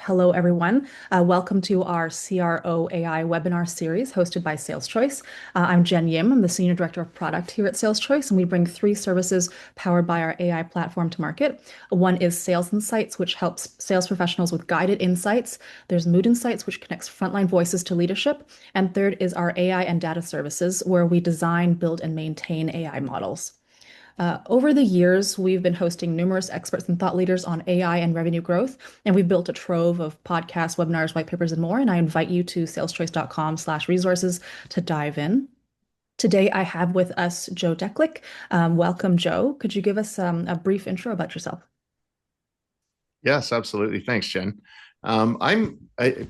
Hello, everyone. Welcome to our CRO AI webinar series hosted by SalesChoice. I'm Jen Yim. I'm the Senior Director of Product here at SalesChoice, and we bring three services powered by our AI platform to market. One is SalesInsights, which helps sales professionals with guided insights. There's Mood Insights, which connects frontline voices to leadership. And third is our AI and data services, where we design, build, and maintain AI models. Over the years, we've been hosting numerous experts and thought leaders on AI and revenue growth, and we've built a trove of podcasts, webinars, white papers, and more. And I invite you to saleschoice.com/resources to dive in. Today, I have with us Joe Deklic. Welcome, Joe. Could you give us a brief intro about yourself? Yes, absolutely. Thanks, Jen. I'm a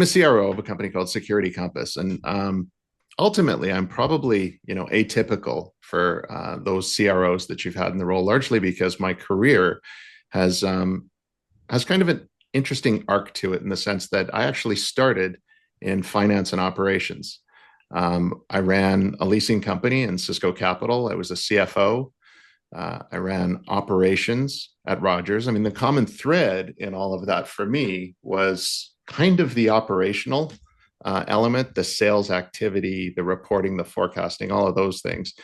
CRO of a company called Security Compass, and ultimately, I'm probably atypical for those CROs that you've had in the role, largely because my career has kind of an interesting arc to it in the sense that I actually started in finance and operations. I ran a leasing company in Cisco Capital. I was a CFO. I ran operations at Rogers. I mean, the common thread in all of that for me was kind of the operational element, the sales activity, the reporting, the forecasting, all of those things,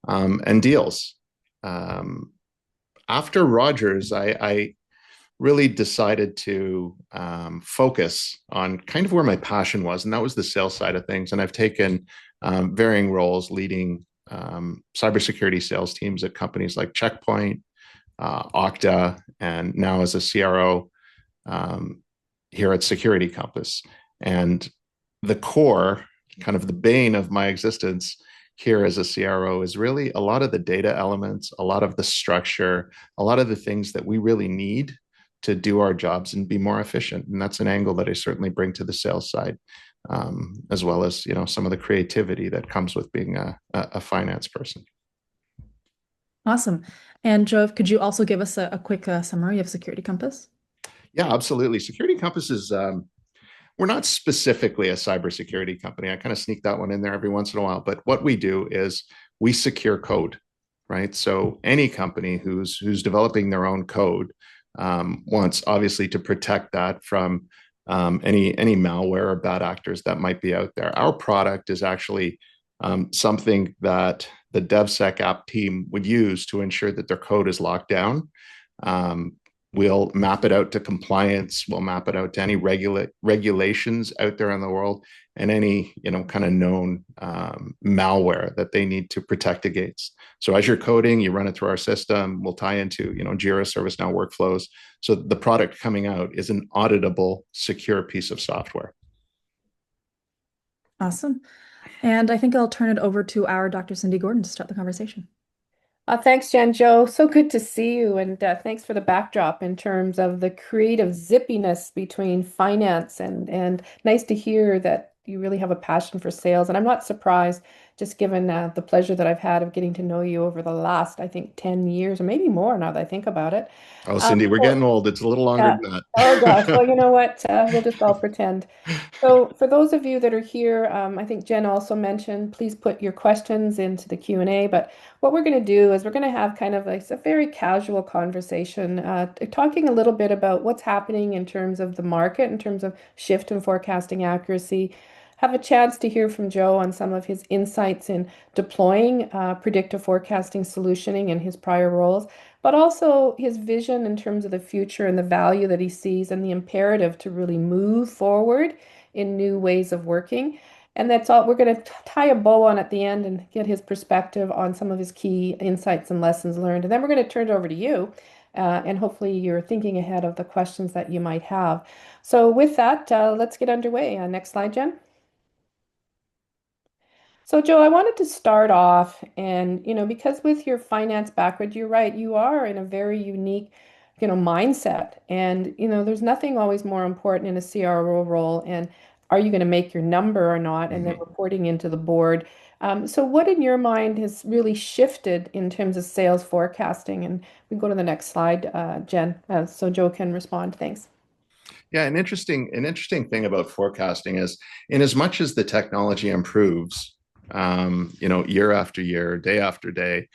and deals. After Rogers, I really decided to focus on kind of where my passion was, and that was the sales side of things. And I've taken varying roles leading cybersecurity sales teams at companies like Checkpoint, Okta, and now as a CRO here at Security Compass. And the core, kind of the bane of my existence here as a CRO is really a lot of the data elements, a lot of the structure, a lot of the things that we really need to do our jobs and be more efficient. And that's an angle that I certainly bring to the sales side, as well as some of the creativity that comes with being a finance person. Awesome. And Joe, could you also give us a quick summary of Security Compass? Yeah, absolutely. Security Compass is we're not specifically a cybersecurity company. I kind of sneak that one in there every once in a while. But what we do is we secure code, right? So any company who's developing their own code wants obviously to protect that from any malware or bad actors that might be out there. Our product is actually something that the DevSecOps team would use to ensure that their code is locked down. We'll map it out to compliance. We'll map it out to any regulations out there in the world and any kind of known malware that they need to protect against. So as you're coding, you run it through our system. We'll tie into Jira, ServiceNow workflows. So the product coming out is an auditable, secure piece of software. Awesome. And I think I'll turn it over to our Dr. Cindy Gordon to start the conversation. Thanks, Jen. Joe, so good to see you. And thanks for the backdrop in terms of the creative zippiness between finance and nice to hear that you really have a passion for sales. And I'm not surprised, just given the pleasure that I've had of getting to know you over the last, I think, 10 years or maybe more now that I think about it. Oh, Cindy, we're getting old. It's a little longer than that. Oh, gosh. Well, you know what? We'll just all pretend. So for those of you that are here, I think Jen also mentioned, please put your questions into the Q&A. But what we're going to do is we're going to have kind of like a very casual conversation, talking a little bit about what's happening in terms of the market, in terms of shift in forecasting accuracy. Have a chance to hear from Joe on some of his insights in deploying predictive forecasting solutioning in his prior roles, but also his vision in terms of the future and the value that he sees and the imperative to really move forward in new ways of working. And that's all. We're going to tie a bow on at the end and get his perspective on some of his key insights and lessons learned. And then we're going to turn it over to you. And hopefully you're thinking ahead of the questions that you might have. So with that, let's get underway. Next slide, Jen. So Joe, I wanted to start off and, because with your finance background, you're right, you are in a very unique, mindset. And, there's nothing always more important in a CRO role. And are you going to make your number or not? And then reporting into the board. So what in your mind has really shifted in terms of sales forecasting? And we can go to the next slide, Jen, so Joe can respond. Thanks. Yeah, an interesting thing about forecasting is in as much as the technology improves, year after year, day after day,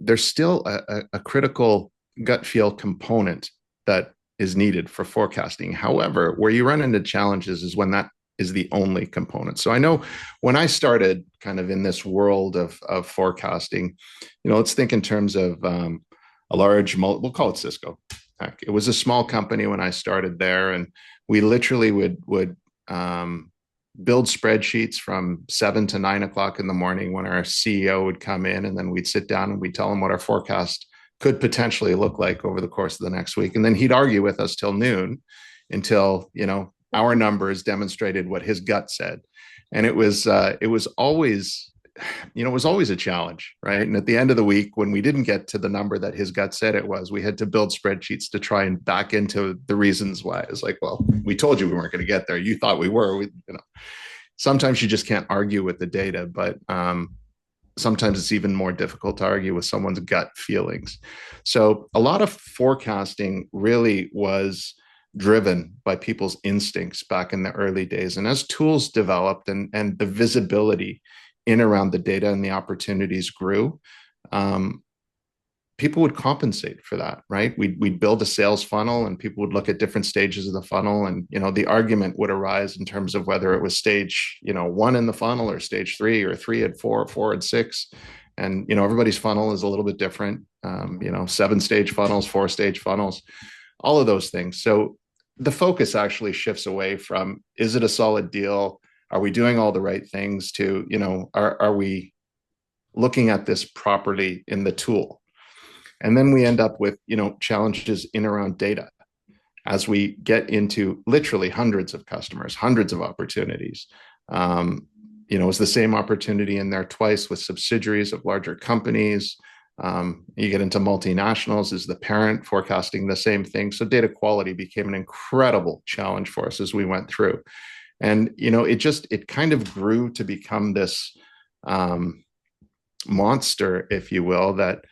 there's still a critical gut feel component that is needed for forecasting. However, where you run into challenges is when that is the only component. So I know when I started kind of in this world of forecasting, let's think in terms of a large, we'll call it Cisco. Heck, it was a small company when I started there, and we literally would build spreadsheets from 7 to 9 o'clock in the morning when our CEO would come in, and then we'd sit down and we'd tell him what our forecast could potentially look like over the course of the next week. And then he'd argue with us till noon until, our numbers demonstrated what his gut said. And it was always, it was always a challenge, right? And at the end of the week, when we didn't get to the number that his gut said it was, we had to build spreadsheets to try and back into the reasons why. It's like, well, we told you we weren't going to get there. You thought we were. Sometimes you just can't argue with the data, but sometimes it's even more difficult to argue with someone's gut feelings. So a lot of forecasting really was driven by people's instincts back in the early days. And as tools developed and the visibility in around the data and the opportunities grew, people would compensate for that, right? We'd build a sales funnel and people would look at different stages of the funnel, and the argument would arise in terms of whether it was stage 1 in the funnel or stage 3 or 3 and 4, 4 and 6. And everybody's funnel is a little bit different. 7-stage funnels, 4-stage funnels, all of those things. So the focus actually shifts away from, is it a solid deal? Are we doing all the right things to, are we looking at this properly in the tool? And then we end up with, challenges in around data as we get into literally hundreds of customers, hundreds of opportunities. Is the same opportunity in there twice with subsidiaries of larger companies? You get into multinationals, is the parent forecasting the same thing? So data quality became an incredible challenge for us as we went through. And, it kind of grew to become this monster, if you will, that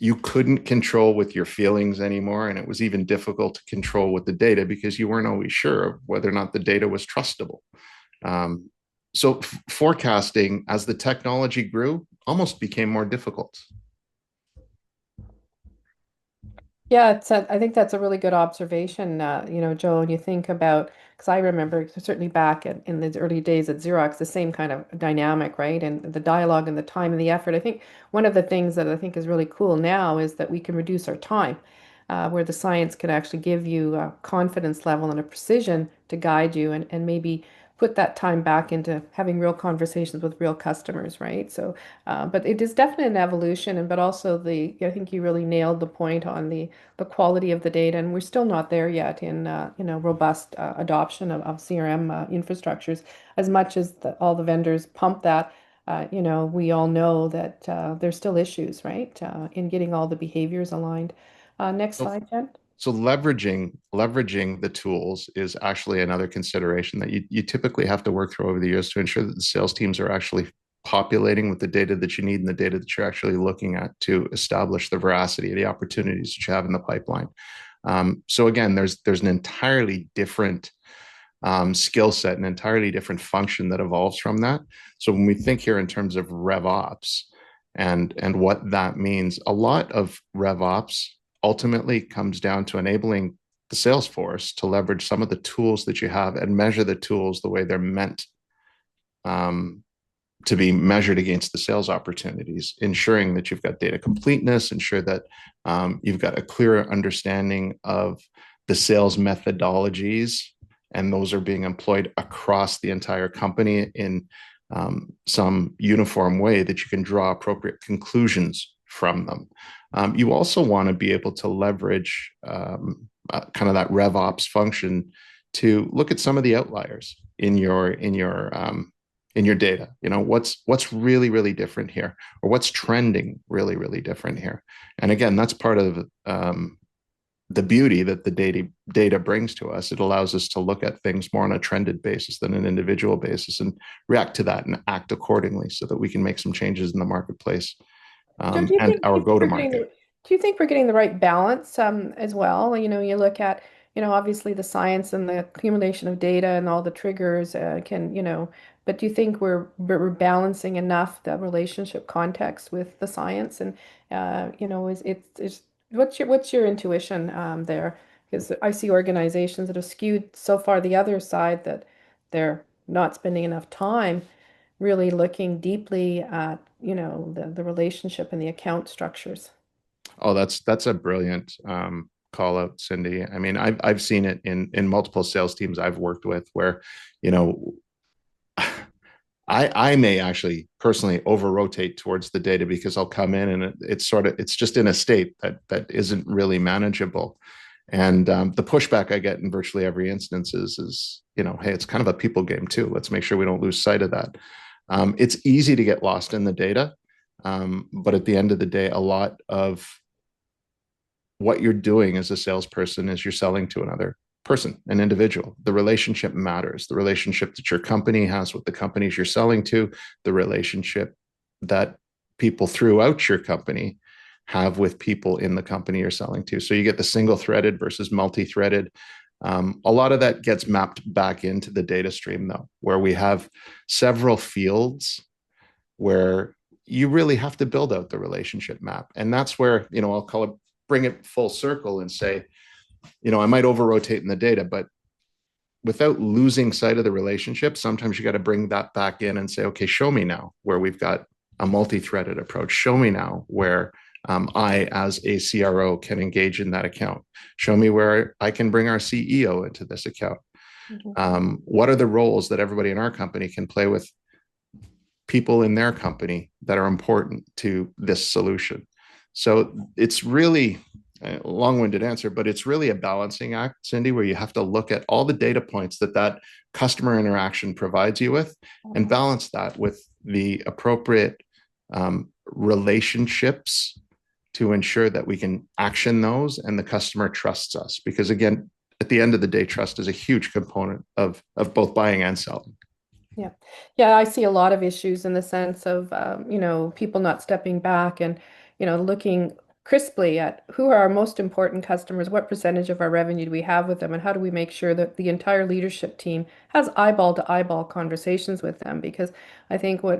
you couldn't control with your feelings anymore. And it was even difficult to control with the data because you weren't always sure of whether or not the data was trustable. So forecasting, as the technology grew, almost became more difficult. Yeah, I think that's a really good observation, Joe. And you think about, because I remember certainly back in the early days at Xerox, the same kind of dynamic, right? And the dialogue and the time and the effort. I think one of the things that I think is really cool now is that we can reduce our time, where the science can actually give you a confidence level and a precision to guide you and maybe put that time back into having real conversations with real customers, right? So, but it is definitely an evolution, but also I think you really nailed the point on the quality of the data, and we're still not there yet in robust adoption of CRM infrastructures. As much as all the vendors pump that, we all know that there's still issues, right, in getting all the behaviors aligned. Next So, slide, Jen. so leveraging the tools is actually another consideration that you typically have to work through over the years to ensure that the sales teams are actually populating with the data that you need and the data that you're actually looking at to establish the veracity of the opportunities that you have in the pipeline. So again, there's an entirely different skill set, an entirely different function that evolves from that. So when we think here in terms of RevOps and what that means, a lot of RevOps ultimately comes down to enabling the Salesforce to leverage some of the tools that you have and measure the tools the way they're meant to be measured against the sales opportunities, ensuring that you've got data completeness, ensure that you've got a clearer understanding of the sales methodologies, and those are being employed across the entire company in some uniform way that you can draw appropriate conclusions from them. You also want to be able to leverage kind of that RevOps function to look at some of the outliers in your data. What's really, really different here, or what's trending really, really different here. And again, that's part of the beauty that the data brings to us. It allows us to look at things more on a trended basis than an individual basis and react to that and act accordingly so that we can make some changes in the marketplace So and our do you think go-to-market. do you think we're getting the right balance as well? You look at, obviously the science and the accumulation of data and all the triggers but do you think we're balancing enough the relationship context with the science and is what's your intuition there? Because I see organizations that have skewed so far the other side that they're not spending enough time really looking deeply at, the relationship and the account structures. Oh, that's a brilliant call out, Cindy. I mean, I've seen it in multiple sales teams I've worked with where, you know, I may actually personally over rotate towards the data because I'll come in and it's just in a state that isn't really manageable. And the pushback I get in virtually every instance is, hey, it's kind of a people game too. Let's make sure we don't lose sight of that. It's easy to get lost in the data, but at the end of the day, a lot of what you're doing as a salesperson is you're selling to another person, an individual. The relationship matters. The relationship that your company has with the companies you're selling to, the relationship that people throughout your company have with people in the company you're selling to. So you get the single threaded versus multi-threaded. A lot of that gets mapped back into the data stream, though, where we have several fields where you really have to build out the relationship map. And that's where, I'll call it, bring it full circle and say, I might over rotate in the data, but without losing sight of the relationship, sometimes you got to bring that back in and say, okay, show me now where we've got a multi-threaded approach. Show me now where I, as a CRO, can engage in that account. Show me where I can bring our CEO into this account. What are the roles that everybody in our company can play with people in their company that are important to this solution? So it's really a long-winded answer, but it's really a balancing act, Cindy, where you have to look at all the data points that customer interaction provides you with and balance that with the appropriate relationships to ensure that we can action those and the customer trusts us. Because again, at the end of the day, trust is a huge component of both buying and selling. Yeah. Yeah, I see a lot of issues in the sense of, people not stepping back and, looking crisply at who are our most important customers, what percentage of our revenue do we have with them, and how do we make sure that the entire leadership team has eyeball to eyeball conversations with them? Because I think where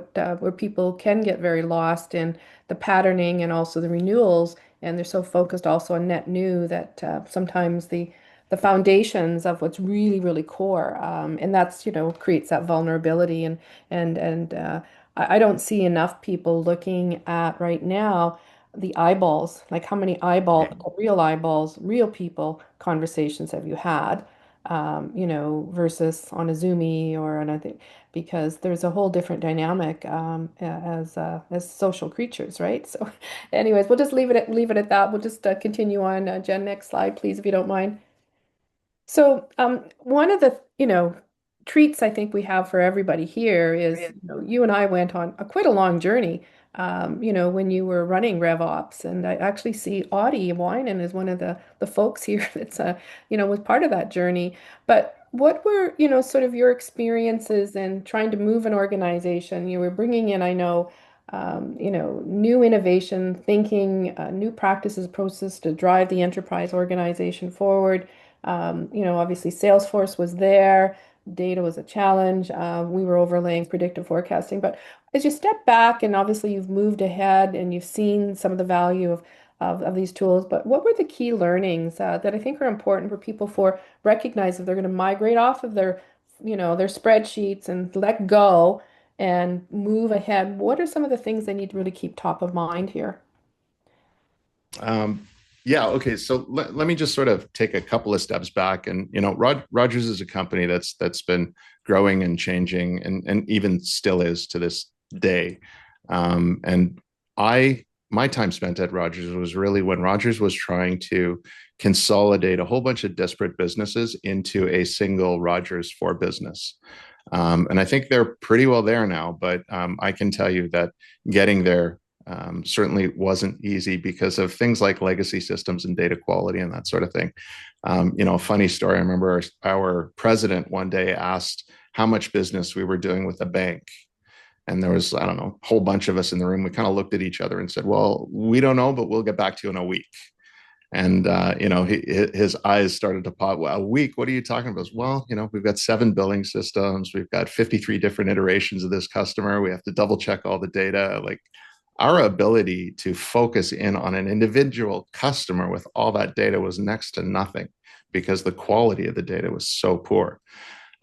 people can get very lost in the patterning and also the renewals, and they're so focused also on net new that sometimes the foundations of what's really, really core. And that's, creates that vulnerability. And I don't see enough people looking at right now the eyeballs, like how many real eyeballs, real people conversations have you had, versus on a Zoomy or another, because there's a whole different dynamic as social creatures, right? So, anyways, we'll just leave it at that. We'll just continue on. Jen, next slide, please, if you don't mind. So, one of the, treats I think we have for everybody here is, you and I went on quite a long journey, when you were running RevOps, and I actually see Audie Winan is one of the folks here that's, was part of that journey. But what were, sort of your experiences in trying to move an organization? You were bringing in, I know, new innovation thinking, new practices, process to drive the enterprise organization forward. Obviously Salesforce was there. Data was a challenge. We were overlaying predictive forecasting. But as you step back, and obviously you've moved ahead and you've seen some of the value of these tools, but what were the key learnings that I think are important for people for recognize if they're going to migrate off of their spreadsheets and let go and move ahead? What are some of the things they need to really keep top of mind here? Yeah. Okay. So let me just sort of take a couple of steps back, and Rogers is a company that's been growing and changing, and even still is to this day. And my time spent at Rogers was really when Rogers was trying to consolidate a whole bunch of disparate businesses into a single Rogers for business. And I think they're pretty well there now, but I can tell you that getting there certainly wasn't easy because of things like legacy systems and data quality and that sort of thing. A funny story. I remember our president one day asked how much business we were doing with a bank. And there was, I don't know, a whole bunch of us in the room. We kind of looked at each other and said, well, we don't know, but we'll get back to you in a week. And, his eyes started to pop. Well, a week, what are you talking about? Well, we've got 7 billing systems. We've got 53 different iterations of this customer. We have to double check all the data. Like, our ability to focus in on an individual customer with all that data was next to nothing because the quality of the data was so poor.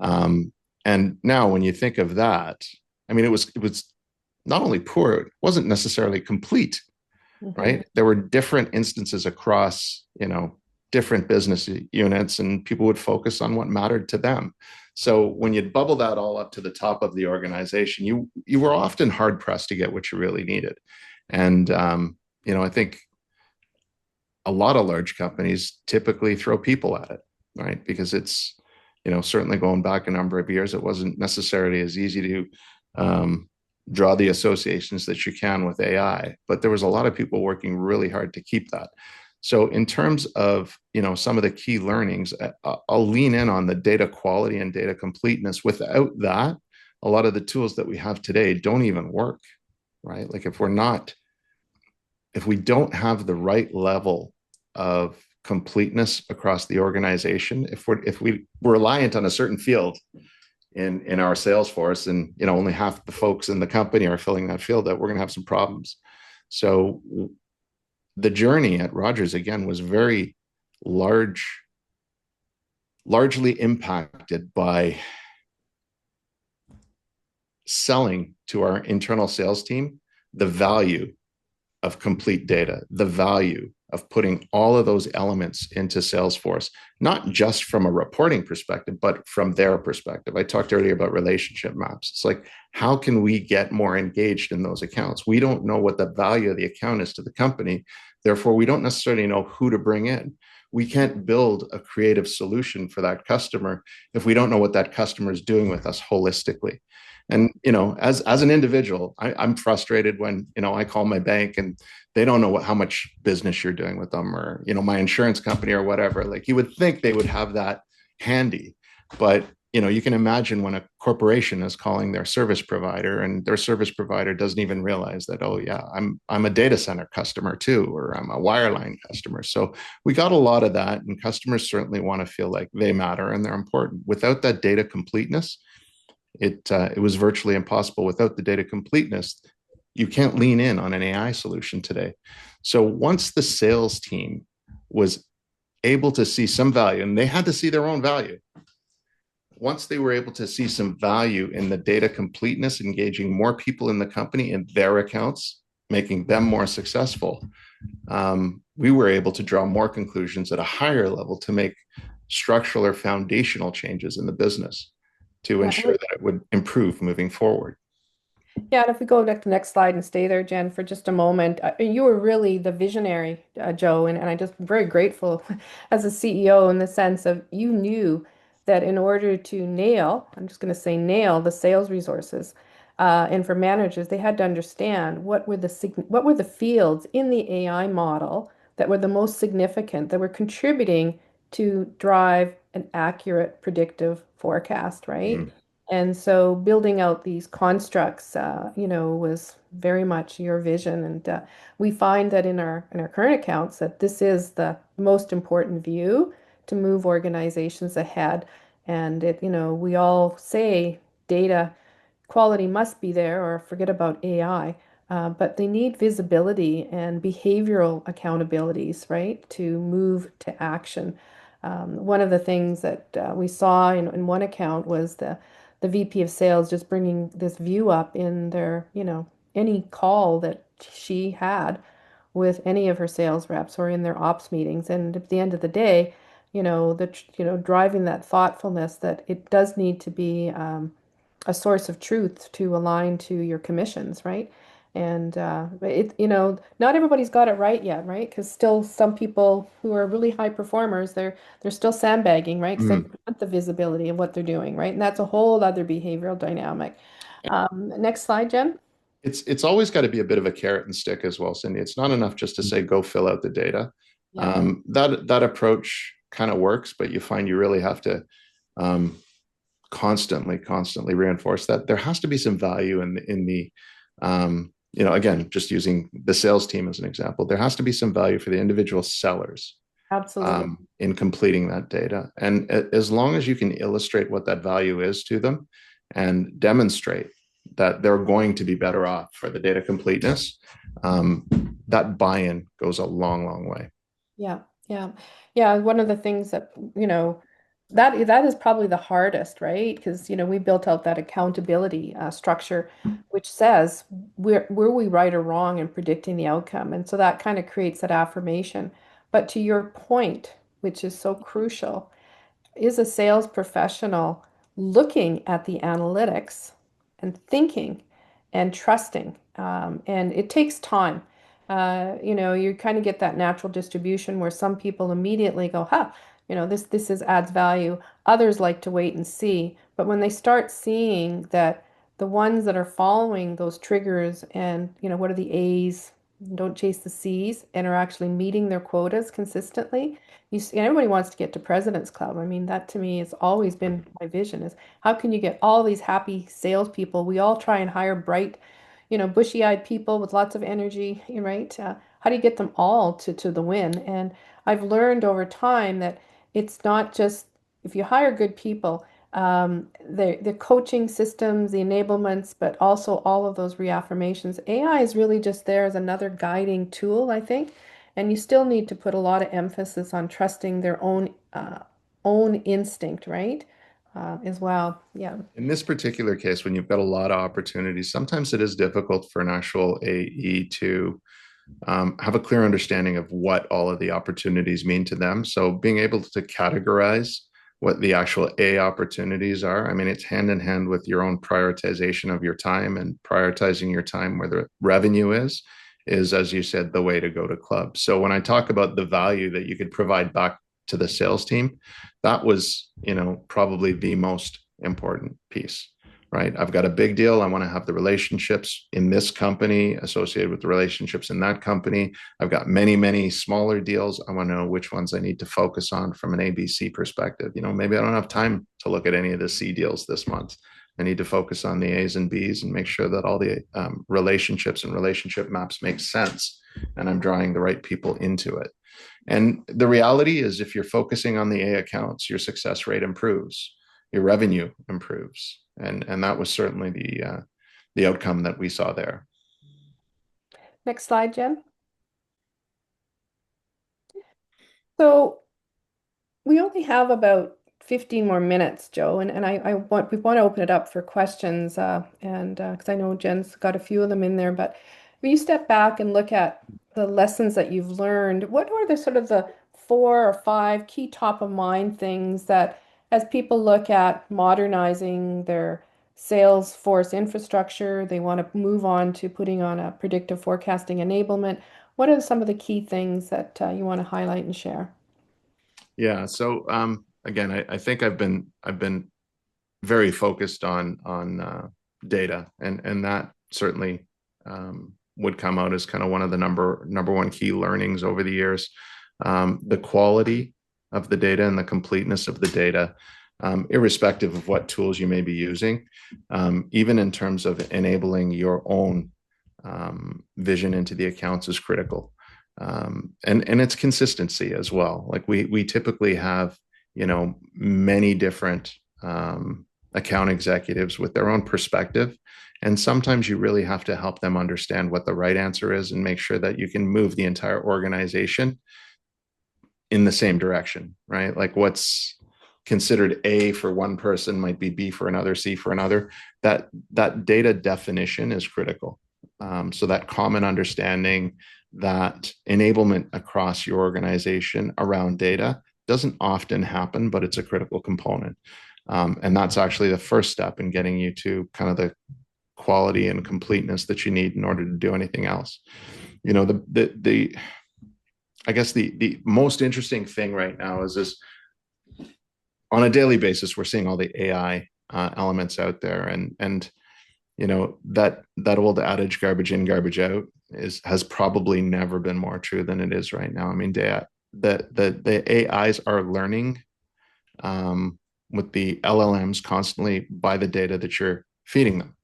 And now when you think of that, I mean, it was not only poor, it wasn't necessarily complete, right? There were different instances across, different business units, and people would focus on what mattered to them. So when you bubble that all up to the top of the organization, you were often hard pressed to get what you really needed. And I think a lot of large companies typically throw people at it, right? Because it's, certainly going back a number of years, it wasn't necessarily as easy to draw the associations that you can with AI, but there was a lot of people working really hard to keep that. So in terms of, some of the key learnings, I'll lean in on the data quality and data completeness. Without that, a lot of the tools that we have today don't even work, right? Like if we don't have the right level of completeness across the organization, if we're reliant on a certain field in our Salesforce, and only half the folks in the company are filling that field, that we're going to have some problems. So the journey at Rogers again was very largely impacted by selling to our internal sales team the value of complete data, the value of putting all of those elements into Salesforce, not just from a reporting perspective, but from their perspective. I talked earlier about relationship maps. It's like, how can we get more engaged in those accounts? We don't know what the value of the account is to the company. Therefore, we don't necessarily know who to bring in. We can't build a creative solution for that customer if we don't know what that customer is doing with us holistically. And, as an individual, I'm frustrated when, I call my bank and they don't know how much business you're doing with them, or, my insurance company or whatever. Like, you would think they would have that handy, but, you can imagine when a corporation is calling their service provider and their service provider doesn't even realize that, oh yeah, I'm a data center customer too, or I'm a wireline customer. So we got a lot of that, and customers certainly want to feel like they matter and they're important. Without that data completeness, it was virtually impossible. Without the data completeness, you can't lean in on an AI solution today. So once the sales team was able to see some value, and they had to see their own value, once they were able to see some value in the data completeness, engaging more people in the company in their accounts, making them more successful, we were able to draw more conclusions at a higher level to make structural or foundational changes in the business to ensure that it would improve moving forward. Yeah, and if we go to the next slide and stay there, Jen, for just a moment, you were really the visionary, Joe, and I just very grateful as a CEO in the sense of you knew that in order to nail, I'm just going to say nail the sales resources, and for managers, they had to understand what were the fields in the AI model that were the most significant, that were contributing to drive an accurate predictive forecast, right? Mm. And so building out these constructs, was very much your vision. And we find that in our current accounts that this is the most important view to move organizations ahead. And we all say data quality must be there, or forget about AI. But they need visibility and behavioral accountabilities, right, to move to action. One of the things that we saw in one account was the VP of sales just bringing this view up in their, any call that she had with any of her sales reps or in their ops meetings. And at the end of the day, driving that thoughtfulness that it does need to be a source of truth to align to your commissions, right? And not everybody's got it right yet, right? Because still some people who are really high performers, they're still sandbagging, right? Because they don't want the visibility of what they're doing, right? And that's a whole other behavioral dynamic. Next slide, Jen. It's always got to be a bit of a carrot and stick as well, Cindy. It's not enough just to say go fill out the data. Yeah. That approach kind of works, but you find you really have to constantly reinforce that there has to be some value in the again, just using the sales team as an example, there has to be some value for the individual sellers Absolutely. in completing that data. And as long as you can illustrate what that value is to them and demonstrate that they're going to be better off for the data completeness, that buy-in goes a long way. Yeah. Yeah. Yeah. One of the things that, that is probably the hardest, right? Because, we built out that accountability structure, which says were we right or wrong in predicting the outcome? And so that kind of creates that affirmation. But to your point, which is so crucial, is a sales professional looking at the analytics and thinking and trusting? And it takes time. You kind of get that natural distribution where some people immediately go, huh, this is adds value. Others like to wait and see. But when they start seeing that the ones that are following those triggers and, what are the A's, don't chase the C's, and are actually meeting their quotas consistently, everybody wants to get to President's Club. I mean, that to me has always been my vision is how can you get all these happy salespeople? We all try and hire bright, bushy-eyed people with lots of energy, right? How do you get them all to the win? And I've learned over time that it's not just if you hire good people, the coaching systems, the enablements, but also all of those reaffirmations. AI is really just there as another guiding tool, I think. And you still need to put a lot of emphasis on trusting their own instinct, right? As well. Yeah. In this particular case, when you've got a lot of opportunities, sometimes it is difficult for an actual AE to have a clear understanding of what all of the opportunities mean to them. So being able to categorize what the actual A opportunities are, I mean, it's hand in hand with your own prioritization of your time, and prioritizing your time where the revenue is, as you said, the way to go to club. So when I talk about the value that you could provide back to the sales team, that was, probably the most important piece, right? I've got a big deal. I want to have the relationships in this company associated with the relationships in that company. I've got many, many smaller deals. I want to know which ones I need to focus on from an ABC perspective. Maybe I don't have time to look at any of the C deals this month. I need to focus on the A's and B's and make sure that all the relationships and relationship maps make sense, and I'm drawing the right people into it. And the reality is, if you're focusing on the A accounts, your success rate improves, your revenue improves, and that was certainly the outcome that we saw there. Next slide, Jen. So we only have about 15 more minutes, Joe, and we want to open it up for questions, and because I know Jen's got a few of them in there, but when you step back and look at the lessons that you've learned, what are the sort of the 4 or 5 key top of mind things that as people look at modernizing their Salesforce infrastructure, they want to move on to putting on a predictive forecasting enablement. What are some of the key things that you want to highlight and share? Yeah. So again, I think I've been very focused on data, and that certainly would come out as kind of one of the number one key learnings over the years. The quality of the data and the completeness of the data, irrespective of what tools you may be using, even in terms of enabling your own vision into the accounts, is critical. And it's consistency as well. Like we typically have, many different account executives with their own perspective. And sometimes you really have to help them understand what the right answer is and make sure that you can move the entire organization in the same direction, right? Like what's considered A for one person might be B for another, C for another. That data definition is critical. So that common understanding, that enablement across your organization around data doesn't often happen, but it's a critical component. And that's actually the first step in getting you to kind of the quality and completeness that you need in order to do anything else. I guess the most interesting thing right now is this: on a daily basis, we're seeing all the AI elements out there, and that old adage, garbage in, garbage out, has probably never been more true than it is right now. I mean, the AIs are learning with the LLMs constantly by the data that you're feeding them,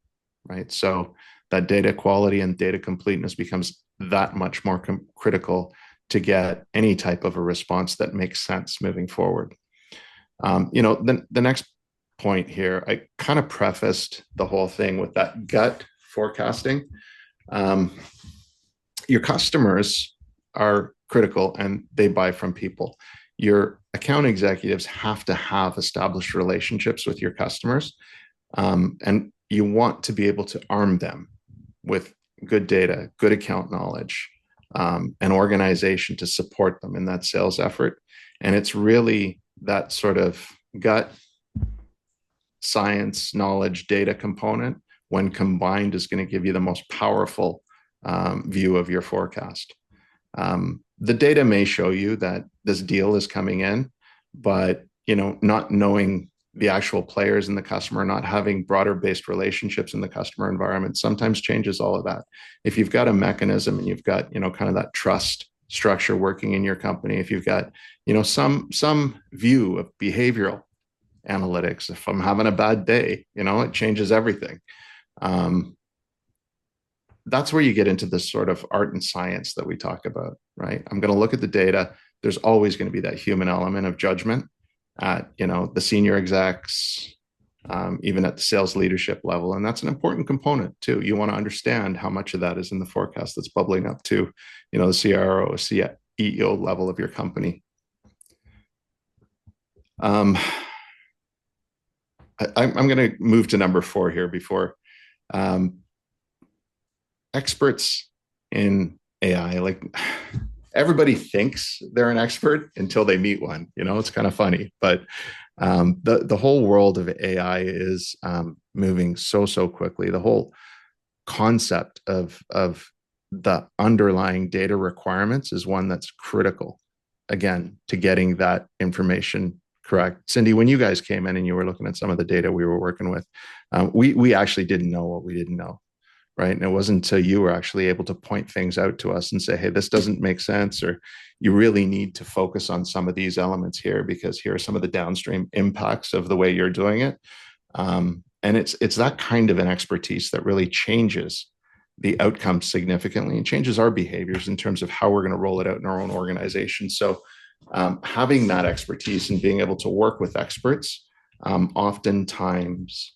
right? So that data quality and data completeness becomes that much more critical to get any type of a response that makes sense moving forward. The next point here, I kind of prefaced the whole thing with that gut forecasting. Your customers are critical, and they buy from people. Your account executives have to have established relationships with your customers, and you want to be able to arm them with good data, good account knowledge, an organization to support them in that sales effort. And it's really that sort of gut science, knowledge, data component, when combined, is going to give you the most powerful view of your forecast. The data may show you that this deal is coming in, but not knowing the actual players in the customer, not having broader based relationships in the customer environment sometimes changes all of that. If you've got a mechanism and you've got kind of that trust structure working in your company, if you've got some view of behavioral analytics, if I'm having a bad day, it changes everything. That's where you get into this sort of art and science that we talk about, right? I'm going to look at the data. There's always going to be that human element of judgment at the senior execs, even at the sales leadership level, and that's an important component too. You want to understand how much of that is in the forecast that's bubbling up to the CRO, CEO level of your company. I'm going to move to number 4 here before experts in AI. Like, everybody thinks they're an expert until they meet one. It's kind of funny, but the whole world of AI is moving so quickly. The whole concept of the underlying data requirements is one that's critical, again, to getting that information correct. Cindy, when you guys came in and you were looking at some of the data we were working with, we actually didn't know what we didn't know. Right. And it wasn't until you were actually able to point things out to us and say, hey, this doesn't make sense, or you really need to focus on some of these elements here, because here are some of the downstream impacts of the way you're doing it. And it's that kind of an expertise that really changes the outcome significantly and changes our behaviors in terms of how we're going to roll it out in our own organization. So having that expertise and being able to work with experts oftentimes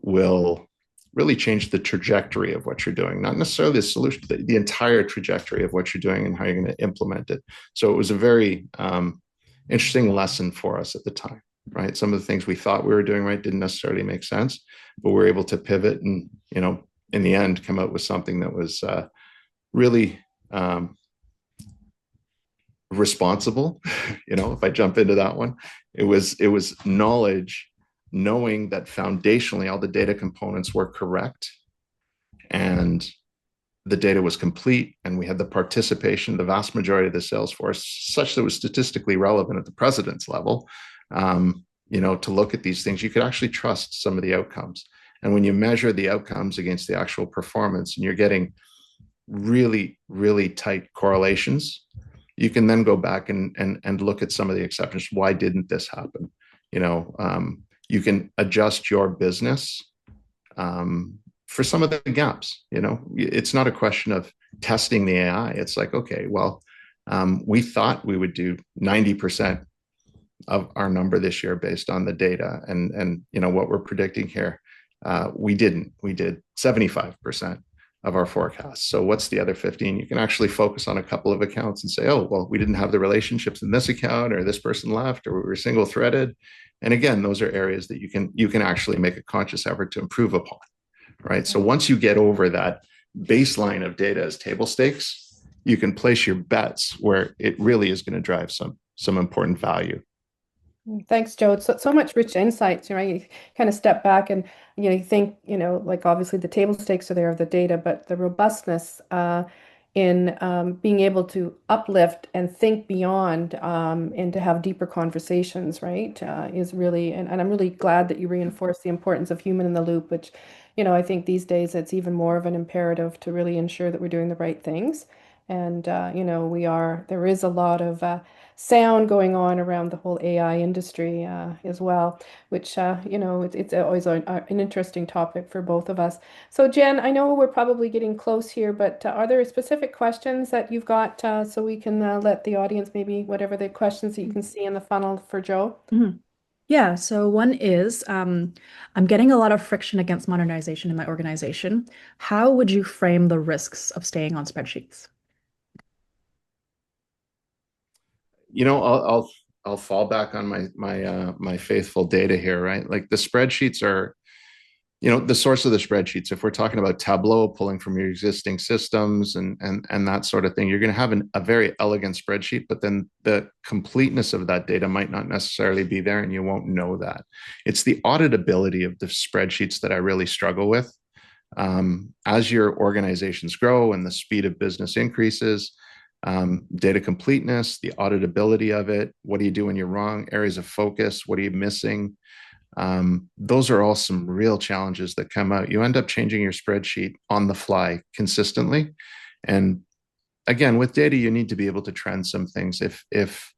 will really change the trajectory of what you're doing, not necessarily the solution, the entire trajectory of what you're doing and how you're going to implement it. So it was a very interesting lesson for us at the time, right? Some of the things we thought we were doing right didn't necessarily make sense, but we were able to pivot and, in the end, come out with something that was really responsible. If I jump into that one, it was knowledge, knowing that foundationally all the data components were correct and the data was complete, and we had the participation, the vast majority of the Salesforce, such that it was statistically relevant at the president's level, to look at these things. You could actually trust some of the outcomes. And when you measure the outcomes against the actual performance and you're getting really, really tight correlations, you can then go back and look at some of the exceptions. Why didn't this happen? You can adjust your business for some of the gaps. It's not a question of testing the AI. It's like, okay, well, we thought we would do 90% of our number this year based on the data and what we're predicting here. We didn't. We did 75% of our forecast. So what's the other 15? You can actually focus on a couple of accounts and say, oh, well, we didn't have the relationships in this account, or this person left, or we were single threaded. And again, those are areas that you can actually make a conscious effort to improve upon, right? So once you get over that baseline of data as table stakes, you can place your bets where it really is going to drive some important value. Thanks, Joe. So much rich insights, right? You kind of step back and you think, like obviously the table stakes are there of the data, but the robustness in being able to uplift and think beyond and to have deeper conversations, right, is really, and I'm really glad that you reinforce the importance of human in the loop, which, I think these days it's even more of an imperative to really ensure that we're doing the right things. And, there is a lot of sound going on around the whole AI industry as well, which, it's always an interesting topic for both of us. So Jen, I know we're probably getting close here, but are there specific questions that you've got so we can let the audience, maybe whatever the questions that you can see in the funnel for Joe? Mhm. Yeah, so one is I'm getting a lot of friction against modernization in my organization. How would you frame the risks of staying on spreadsheets? I'll fall back on my faithful data here, right? Like the spreadsheets are, the source of the spreadsheets. If we're talking about Tableau pulling from your existing systems and that sort of thing, you're going to have a very elegant spreadsheet, but then the completeness of that data might not necessarily be there, and you won't know that. It's the auditability of the spreadsheets that I really struggle with. As your organizations grow and the speed of business increases, data completeness, the auditability of it, what do you do when you're wrong, areas of focus, what are you missing? Those are all some real challenges that come out. You end up changing your spreadsheet on the fly consistently. And again, with data, you need to be able to trend some things. If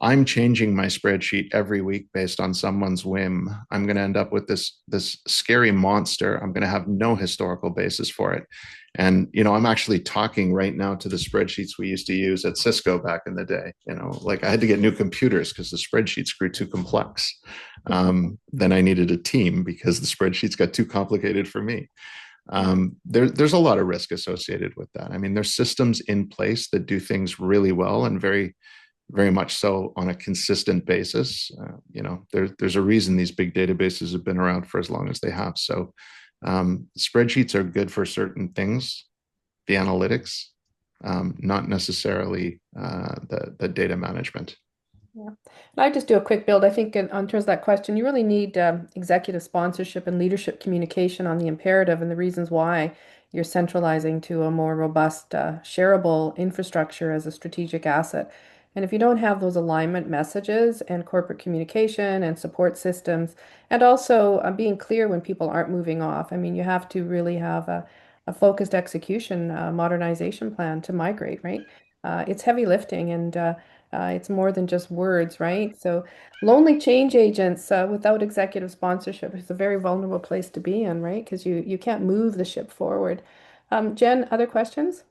I'm changing my spreadsheet every week based on someone's whim, I'm going to end up with this scary monster. I'm going to have no historical basis for it. And, I'm actually talking right now to the spreadsheets we used to use at Cisco back in the day. Like I had to get new computers because the spreadsheets grew too complex. Then I needed a team because the spreadsheets got too complicated for me. There's a lot of risk associated with that. I mean, there's systems in place that do things really well and very, very much so on a consistent basis. There's a reason these big databases have been around for as long as they have. So spreadsheets are good for certain things, the analytics, not necessarily the data management. Yeah. And I just do a quick build. I think on terms of that question, you really need executive sponsorship and leadership communication on the imperative and the reasons why you're centralizing to a more robust, shareable infrastructure as a strategic asset. And if you don't have those alignment messages and corporate communication and support systems, and also being clear when people aren't moving off, I mean, you have to really have a focused execution, modernization plan to migrate, right? It's heavy lifting and it's more than just words, right? So, lonely change agents without executive sponsorship is a very vulnerable place to be in, right? Because you can't move the ship forward. Jen, other questions?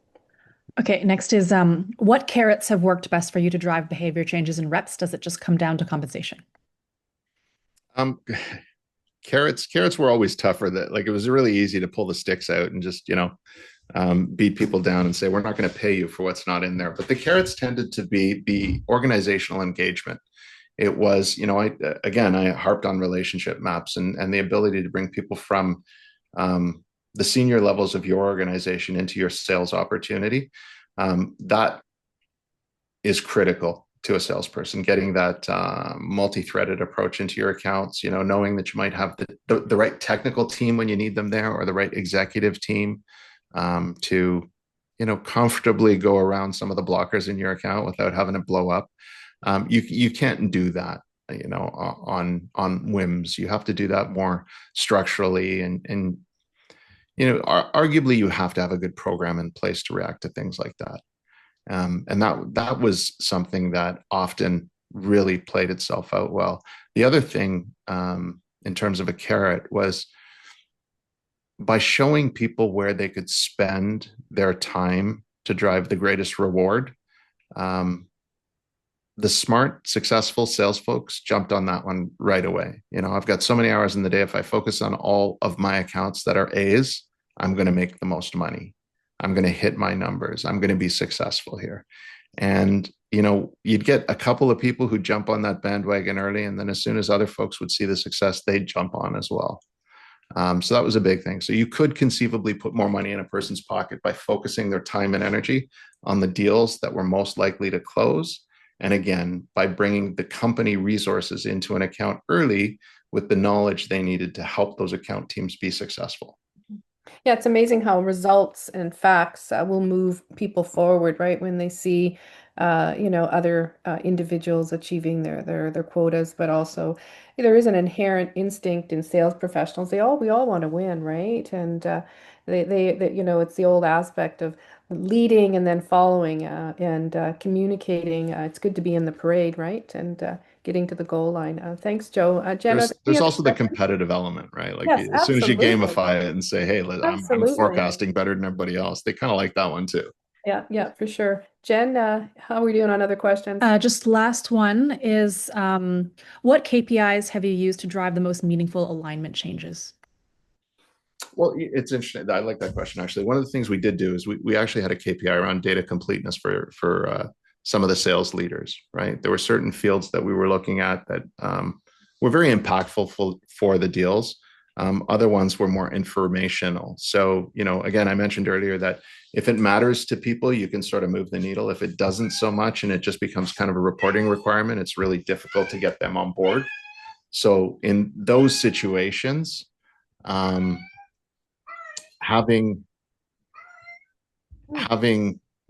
Okay, next is what carrots have worked best for you to drive behavior changes in reps? Does it just come down to compensation? Um, carrots were always tougher. That like it was really easy to pull the sticks out and just beat people down and say we're not going to pay you for what's not in there. But the carrots tended to be the organizational engagement. It was, I harped on relationship maps and the ability to bring people from the senior levels of your organization into your sales opportunity. That is critical to a salesperson, getting that multi-threaded approach into your accounts, knowing that you might have the right technical team when you need them there, or the right executive team to, comfortably go around some of the blockers in your account without having it blow up. You can't do that, on whims. You have to do that more structurally and arguably you have to have a good program in place to react to things like that. And that was something that often really played itself out well. The other thing, in terms of a carrot, was by showing people where they could spend their time to drive the greatest reward. The smart, successful sales folks jumped on that one right away. I've got so many hours in the day. If I focus on all of my accounts that are A's, I'm going to make the most money. I'm going to hit my numbers. I'm going to be successful here. And, you'd get a couple of people who jump on that bandwagon early. And then as soon as other folks would see the success, they'd jump on as well. So that was a big thing. So you could conceivably put more money in a person's pocket by focusing their time and energy on the deals that were most likely to close. And again, by bringing the company resources into an account early with the knowledge they needed to help those account teams be successful. Yeah, it's amazing how results and facts will move people forward, right? When they see, other individuals achieving their quotas, but also there is an inherent instinct in sales professionals. We all want to win, right? And it's the old aspect of leading and then following and communicating. It's good to be in the parade, right? And getting to the goal line. Thanks, Joe. Jen, are there any There's other also the questions? competitive element, right? Like Yes, as soon as you absolutely. gamify it and say, "Hey, I'm Absolutely. forecasting better than everybody else," they kind of like that one too. Yeah, yeah, for sure. Jen, how are we doing on other questions? Just last one is what KPIs have you used to drive the most meaningful alignment changes? Well, it's interesting. I like that question actually. One of the things we did do is we actually had a KPI around data completeness for some of the sales leaders, right? There were certain fields that we were looking at that were very impactful for the deals. Other ones were more informational. So, again, I mentioned earlier that if it matters to people, you can sort of move the needle. If it doesn't so much and it just becomes kind of a reporting requirement, it's really difficult to get them on board. So in those situations, having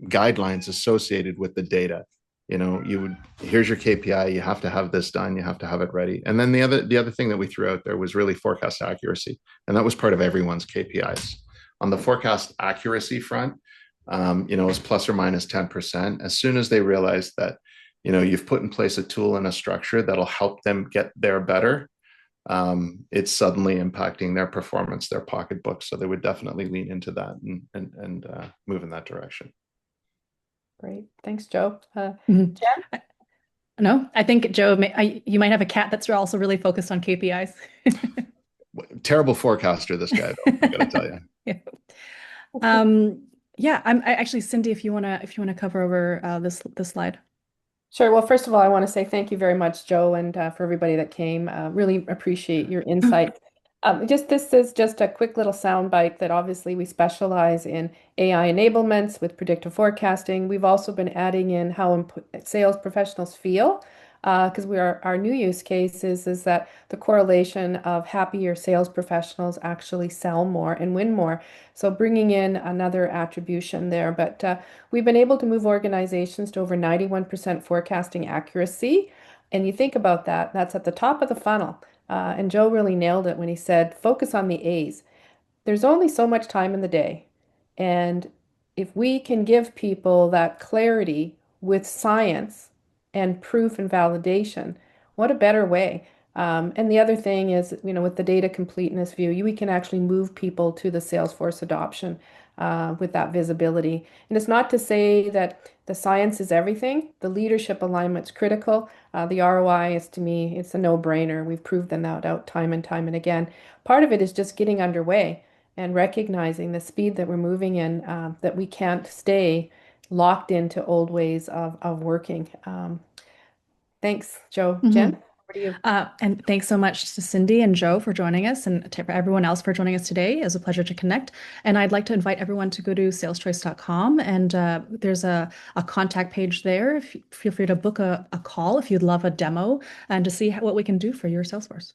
guidelines associated with the data, here's your KPI, you have to have this done, you have to have it ready. And then the other thing that we threw out there was really forecast accuracy, and that was part of everyone's KPIs. On the forecast accuracy front, it was plus or minus 10%. As soon as they realized that you've put in place a tool and a structure that'll help them get there better, it's suddenly impacting their performance, their pocketbook. So they would definitely lean into that and move in that direction. Great. Thanks, Joe. Mhm. Jen? No, I think Joe, you might have a cat that's also really focused on KPIs. Terrible forecaster, this guy, though, I gotta tell you. Yeah. Yeah, actually, Cindy, if you wanna cover over this slide. Sure. Well, first of all, I want to say thank you very much, Joe, and for everybody that came. Really appreciate your insight. This is just a quick little soundbite that obviously we specialize in AI enablements with predictive forecasting. We've also been adding in how sales professionals feel, because our new use case is that the correlation of happier sales professionals actually sell more and win more. So bringing in another attribution there, but we've been able to move organizations to over 91% forecasting accuracy. And you think about that, that's at the top of the funnel. And Joe really nailed it when he said, focus on the A's. There's only so much time in the day. And if we can give people that clarity with science and proof and validation, what a better way. And the other thing is, with the data completeness view, we can actually move people to the Salesforce adoption with that visibility. And it's not to say that the science is everything. The leadership alignment's critical. The ROI is, to me, it's a no-brainer. We've proved that out time and time and again. Part of it is just getting underway and recognizing the speed that we're moving in, that we can't stay locked into old ways of working. Thanks, Joe. Jen, Mhm. over to you. And thanks so much to Cindy and Joe for joining us, and to everyone else for joining us today. It was a pleasure to connect. And I'd like to invite everyone to go to saleschoice.com, and there's a contact page there. Feel free to book a call if you'd love a demo and to see what we can do for your Salesforce.